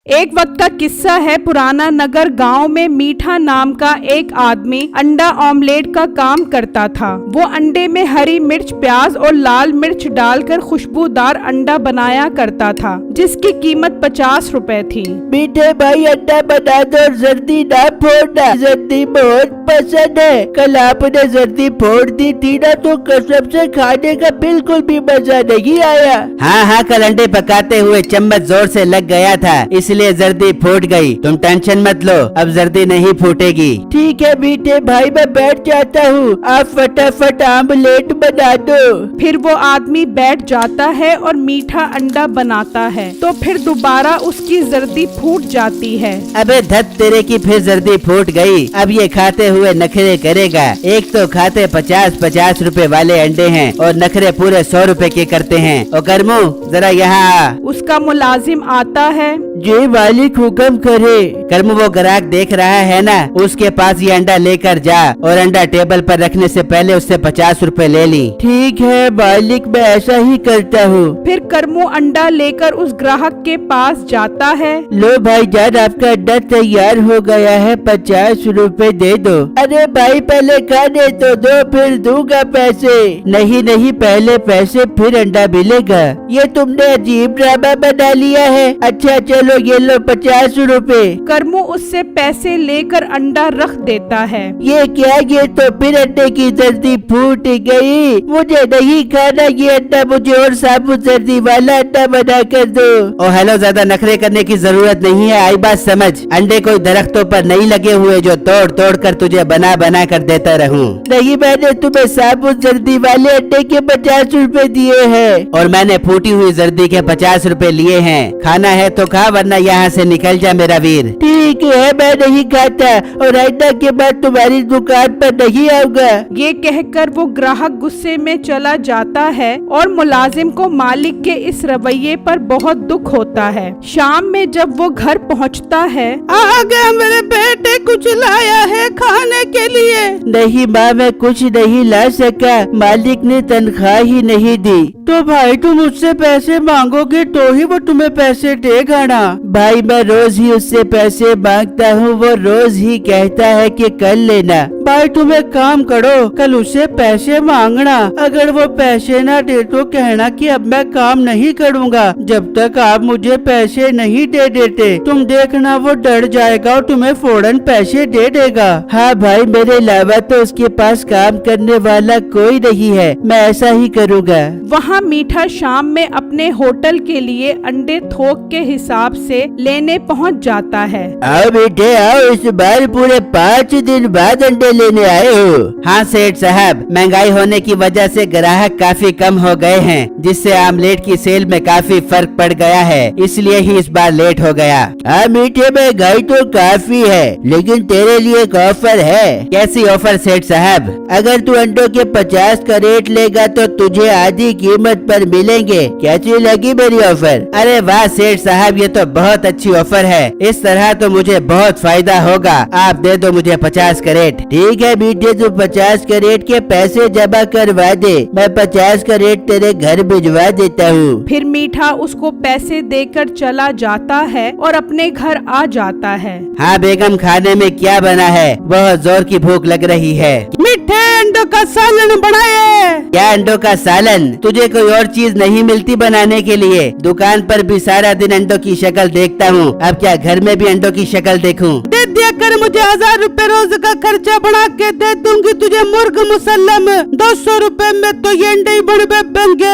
एक वक्त का किस्सा है। पुराना नगर गांव में मीठा नाम का एक आदमी अंडा ऑमलेट का काम करता था। वो अंडे में हरी मिर्च, प्याज और लाल मिर्च डालकर खुशबूदार अंडा बनाया करता था, जिसकी कीमत 50 रुपए थी। मीठे भाई अंडा बना दो, जर्दी ना फोड़ना, जर्दी बहुत पसंद है। कल आपने जर्दी फोड़ दी थी ना, तो कसम से खाने का बिल्कुल भी मजा नहीं आया। हाँ, कल अंडे पकाते हुए चम्मच जोर से लग गया था, इसलिए जर्दी फूट गई। तुम टेंशन मत लो, अब जर्दी नहीं फूटेगी। ठीक है मीठे भाई, मैं बैठ जाता हूँ, आप फटाफट आमलेट बना दो। फिर वो आदमी बैठ जाता है और मीठा अंडा बनाता है, तो फिर दोबारा उसकी जर्दी फूट जाती है। अबे धत तेरे की, फिर जर्दी फूट गई। अब ये खाते हुए नखरे करेगा। एक तो खाते 50-50 रुपए वाले अंडे हैं और नखरे पूरे 100 रुपए के करते हैं। ओ करमू, जरा यहाँ आ। उसका मुलाजिम आता है। जी मालिक, हुक्म करे। करमू, वो ग्राहक देख रहा है ना, उसके पास ये अंडा लेकर जा और अंडा टेबल पर रखने से पहले उससे 50 रुपए ले ली। ठीक है मालिक, मैं ऐसा ही करता हूँ। फिर करमू अंडा लेकर उस ग्राहक के पास जाता है। लो भाईजान, आपका अंडा तैयार हो गया है, 50 रुपए दे दो। अरे भाई पहले खाने तो दो, फिर दूंगा पैसे। नहीं, पहले पैसे फिर अंडा मिलेगा। ये तुमने अजीब ड्रामा बना लिया है। अच्छा चलो, ये लो 50 रुपए। करमू उससे पैसे लेकर अंडा रख देता है। ये क्या, ये तो फिर अंडे की जर्दी फूट गई। मुझे नहीं खाना ये अंडा, मुझे और साबुत जर्दी वाला अंडा बना कर दो। ओ हेलो, ज्यादा नखरे करने की जरूरत नहीं है, आई बात समझ। अंडे कोई दरख्तों पर नहीं लगे हुए जो तोड़ तोड़ कर तुझे बना बना कर देता रहूं। नहीं, मैंने तुम्हें साबुत जर्दी वाले अंडे के 50 रुपए दिए हैं। और मैंने फूटी हुई जर्दी के 50 रुपए लिए हैं। खाना है तो खा, वरना यहाँ से निकल जा मेरा वीर। ठीक है, मैं नहीं खाता और आइंदा के बाद तुम्हारी दुकान पर नहीं आऊंगा। ये कहकर वो ग्राहक गुस्से में चला जाता है और मुलाजिम को मालिक के इस रवैये पर बहुत दुख होता है। शाम में जब वो घर पहुंचता है, आगे मेरे बेटे कुछ लाया है खाने के लिए। नहीं माँ, मैं कुछ नहीं ला सका, मालिक ने तनख्वाह ही नहीं दी। तो भाई तुम उससे पैसे मांगोगे तो ही वो तुम्हें पैसे देगा ना। भाई मैं रोज ही उससे पैसे मांगता हूँ, वो रोज ही कहता है कि कल लेना। भाई तुम एक काम करो, कल उससे पैसे मांगना। अगर वो पैसे ना दे तो कहना कि अब मैं काम नहीं करूँगा जब तक आप मुझे पैसे नहीं दे देते। तुम देखना वो डर जाएगा और तुम्हें फौरन पैसे दे देगा। हाँ भाई, मेरे अलावा तो उसके पास काम करने वाला कोई नहीं है, मैं ऐसा ही करूँगा। वहाँ मीठा शाम में अपने होटल के लिए अंडे थोक के हिसाब से लेने पहुँच जाता है। आओ बेटे आओ, इस बार पूरे 5 दिन बाद अंडे लेने आए हो। हाँ सेठ साहब, महंगाई होने की वजह से ग्राहक काफी कम हो गए हैं, जिससे आमलेट की सेल में काफी फर्क पड़ गया है, इसलिए ही इस बार लेट हो गया। हाँ मीठे, महंगाई तो काफी है, लेकिन तेरे लिए एक ऑफर है। कैसी ऑफर सेठ साहब? अगर तू अंडों के 50 का रेट लेगा तो तुझे आधी कीमत पर मिलेंगे। कैसी लगी मेरी ऑफर? अरे वाह सेठ साहब, ये तो बहुत अच्छी ऑफर है। इस तरह तो मुझे बहुत फायदा होगा। आप दे दो मुझे 50 का रेट। ठीक है मीठे, तू 50 का रेट के पैसे जमा करवा दे, मैं 50 का रेट तेरे घर भिजवा देता हूँ। फिर मीठा उसको पैसे देकर चला जाता है और अपने घर आ जाता है। हाँ बेगम, खाने में क्या बना है? बहुत जोर की भूख लग रही है। मीठे अंडों का सालन बनाए। क्या अंडों का सालन? तुझे कोई और चीज नहीं मिलती बनाने के लिए? दुकान पर भी सारा दिन अंडों की शक्ल देखता हूँ, अब क्या घर में भी अंडों की शक्ल देखूं? दे दिया कर, मुझे 1000 रुपए रोज का खर्चा बना के दे दूंगी तुझे मुर्ग मुसल्लम। 200 रुपए में तो ये अंडे ही बनेंगे।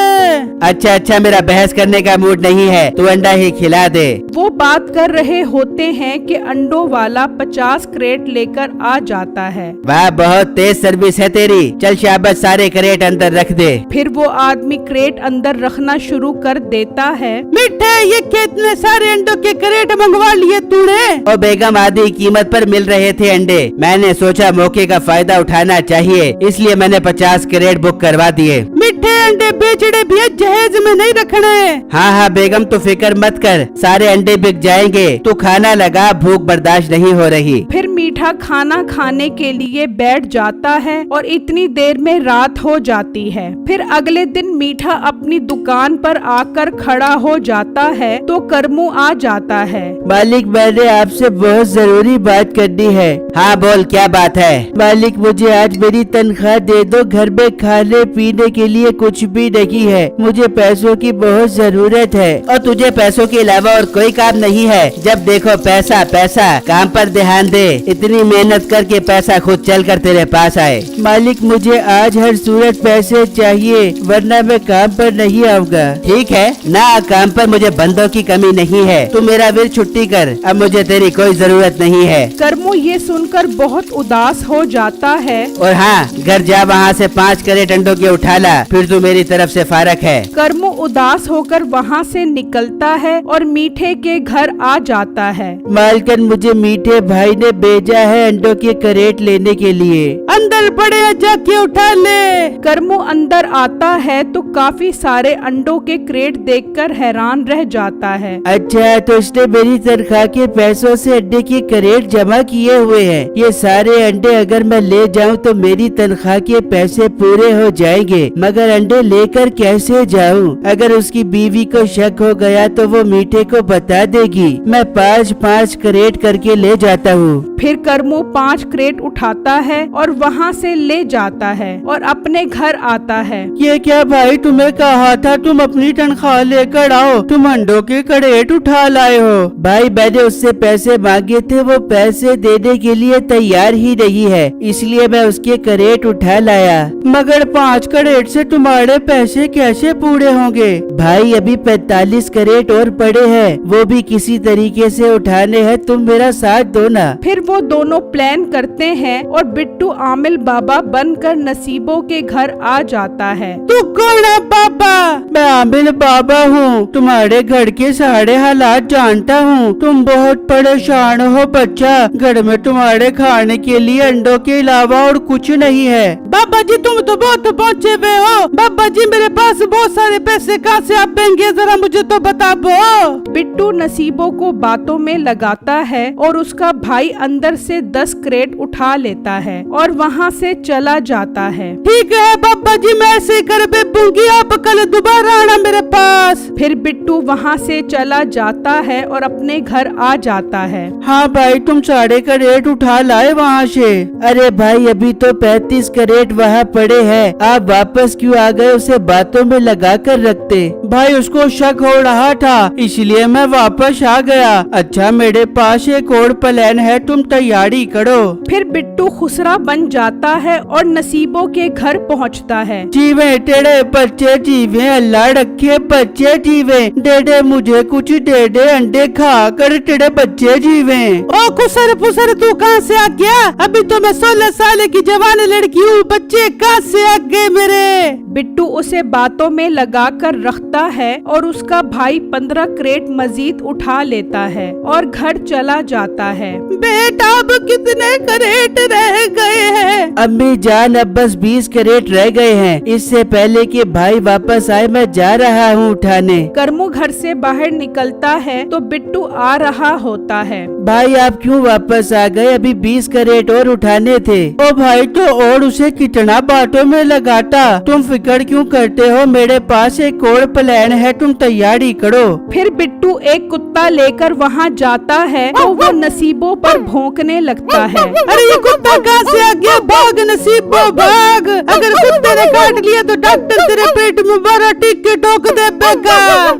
अच्छा, मेरा बहस करने का मूड नहीं है, तू अंडा ही खिला दे। वो बात कर रहे होते हैं कि अंडों वाला 50 क्रेट लेकर आ जाता है। वाह, बहुत तेज सर्विस है तेरी। चल शाबाश, सारे क्रेट अंदर रख दे। फिर वो आदमी क्रेट अंदर रखना शुरू कर देता है। मीठे, ये कितने सारे अंडों के क्रेट मंगवा लिए तूने? ओ बेगम, आधी कीमत पर मिल रहे थे अंडे। मैंने सोचा मौके का फायदा उठाना चाहिए, इसलिए मैंने 50 क्रेट बुक करवा दिए। मीठे अंडे बेचने भी है, जहेज में नहीं रखने। हाँ हाँ बेगम, तो फिक्र मत कर, सारे अंडे बिक जाएंगे। तू खाना लगा, भूख बर्दाश्त नहीं हो रही। फिर मीठा खाना खाने के लिए बैठ जाता है और इतनी देर में रात हो जाती है। फिर अगले दिन मीठा अपनी दुकान पर आकर खड़ा हो जाता है तो करमू आ जाता है। मालिक, मैंने आपसे बहुत जरूरी बात करनी है। हाँ बोल, क्या बात है? मालिक, मुझे आज मेरी तनख्वाह दे दो, घर में खाने पीने के लिए कुछ भी नहीं है, मुझे पैसों की बहुत जरूरत है। और तुझे पैसों के अलावा और कोई काम नहीं है? जब देखो पैसा पैसा, काम पर ध्यान दे। इतनी मेहनत करके पैसा खुद चल कर तेरे पास आए। मालिक, मुझे आज हर सूरत पैसे चाहिए, वरना मैं काम पर नहीं आऊंगा। ठीक है ना, काम पर मुझे बंदों की कमी नहीं है। तू मेरा वीर छुट्टी कर, अब मुझे तेरी कोई जरूरत नहीं है। करमू ये सुनकर बहुत उदास हो जाता है। और हाँ, घर जा, वहाँ से 5 कैरेट अंडों के उठा ला, फिर तू मेरी तरफ से फारक है। करमू उदास होकर वहाँ से निकलता है और मीठे के घर आ जाता है। मालकन, मुझे मीठे भाई ने भेजा है अंडों के कैरेट लेने के लिए। अंदर पड़े, जाके उठा ले। करमू अंदर आता है तो काफी सारे अंडों के क्रेट देखकर हैरान रह जाता है। अच्छा, तो उसने मेरी तनख्वाह के पैसों से अंडे के कैरेट जमा किए हुए हैं। ये सारे अंडे अगर मैं ले जाऊं तो मेरी तनख्वाह के पैसे पूरे हो जाएंगे, मगर अंडे लेकर कैसे जाऊं? अगर उसकी बीवी को शक हो गया तो वो मीठे को बता देगी। मैं 5-5 कैरेट करके ले जाता हूँ। फिर करमू 5 क्रेट उठाता है और वहाँ से ले जाता है और अपने घर आता है। ये क्या भाई, तुम्हें कहा था तुम अपनी तनख्वाह लेकर आओ, तुम अंडों के कैरेट उठा लाए हो। भाई, मैंने उससे पैसे मांगे थे, वो पैसे देने के लिए तैयार ही नहीं है, इसलिए मैं उसके कैरेट उठा लाया। मगर 5 कैरेट से तुम्हारे पैसे कैसे पूरे होंगे? भाई, अभी 45 कैरेट और पड़े हैं, वो भी किसी तरीके से उठाने हैं, तुम मेरा साथ दो ना। फिर वो दोनों प्लान करते हैं और बिट्टू आमिल बाबा बनकर नसीबों के घर आ जाता है। तू कौन है बाबा? मैं आमिल बाबा हूँ, तुम्हारे घर के सारे हालात जानता हूँ। तुम बहुत परेशान हो बच्चा, घर में तुम्हारे खाने के लिए अंडों के अलावा और कुछ नहीं है। बाबा जी, तुम तो बहुत पहुँचे हुए हो। बाबा जी, मेरे पास बहुत सारे पैसे कहाँ से आएंगे, जरा मुझे तो बता दो। बिट्टू नसीबों को बातों में लगाता है और उसका भाई अंदर से 10 क्रेट उठा लेता है और वहाँ से चला जाता है। ठीक है बाबा जी, मैं ऐसे कर बेबूंगी, आप कल दोबारा आना मेरे पास। फिर बिट्टू वहाँ से चला जाता है और अपने घर आ जाता है। हाँ भाई, तुम सारे कैरेट उठा लाए वहाँ से? अरे भाई, अभी तो 35 कैरेट वहाँ पड़े हैं, आप वापस क्यों आ गए? उसे बातों में लगा कर रखते। भाई, उसको शक हो रहा था, इसलिए मैं वापस आ गया। अच्छा, मेरे पास एक और प्लान है, तुम तैयारी करो। फिर बिट्टू खुसरा बन जाता है और नसीबों के घर पहुंचता है। जीवे तेरे बच्चे जीवे, अल्लाह रखे बच्चे जीवे, दे दे मुझे कुछ, दे दे अंडे खा कर तेरे बच्चे जीवे। ओ खुसर फुसर, तू कहाँ से आ गया? अभी तो मैं 16 साल की जवान लड़की हूँ, बच्चे कहाँ से आ गए मेरे? बिट्टू उसे बातों में लगा कर रखता है और उसका भाई 15 क्रेट मजीद उठा लेता है और घर चला जाता है। बेटा, अब कितने कैरेट रह गए हैं? अम्मी जान, अब बस 20 कैरेट रह गए हैं। इससे पहले कि भाई वापस आए, मैं जा रहा हूँ उठाने। करमू घर से बाहर निकलता है तो बिट्टू आ रहा होता है। भाई, आप क्यों वापस आ गए? अभी 20 कैरेट और उठाने थे। ओ भाई, तो और उसे कितना बातों में लगाता, तुम फिक्र क्यों करते हो? मेरे पास एक और प्लान है, तुम तैयारी करो। फिर बिट्टू एक कुत्ता लेकर वहाँ जाता है तो वो नसीबों पर भौंकने लगता है। अरे ये कुत्ता कहाँ से आ गया? भाग नसीबो भाग, अगर कुत्ते ने काट लिया तो डॉक्टर तेरे पेट में बड़ा टिक के ठोक देगा।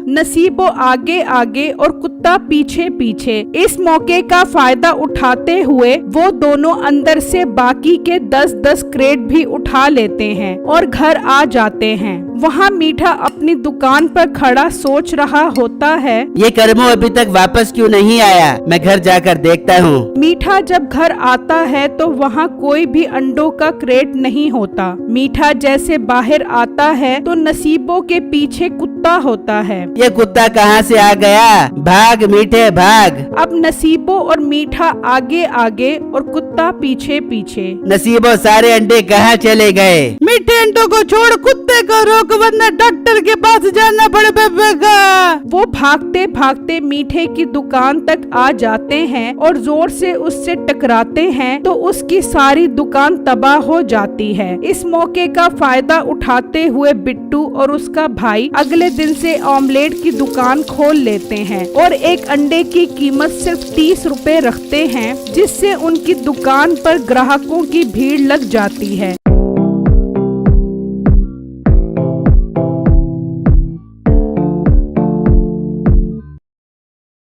नसीबो आगे आगे और कुत्ता पीछे पीछे। इस मौके का फायदा उठाते हुए वो दोनों अंदर से बाकी के 10-10 क्रेट भी उठा लेते हैं और घर आ जाते हैं। वहाँ मीठा अपनी दुकान पर खड़ा सोच रहा होता है, ये करमू अभी तक वापस क्यों नहीं आया? मैं घर जाकर देखता हूँ। मीठा जब घर आता है तो वहाँ कोई भी अंडों का क्रेट नहीं होता। मीठा जैसे बाहर आता है तो नसीबों के पीछे कुत्ता होता है। ये कुत्ता कहाँ से आ गया? भाग मीठे भाग। अब नसीबों और मीठा आगे आगे और कुत्ता पीछे पीछे। नसीबों, सारे अंडे कहाँ चले गए? मीठे अंडों को छोड़, कुत्ते को रोक को वरना डॉक्टर के पास जाना पड़ेगा। वो भागते भागते मीठे की दुकान तक आ जाते हैं और जोर से उससे टकराते हैं तो उसकी सारी दुकान तबाह हो जाती है। इस मौके का फायदा उठाते हुए बिट्टू और उसका भाई अगले दिन से ऑमलेट की दुकान खोल लेते हैं और एक अंडे की कीमत सिर्फ 30 रुपए रखते हैं, जिससे उनकी दुकान पर ग्राहकों की भीड़ लग जाती है।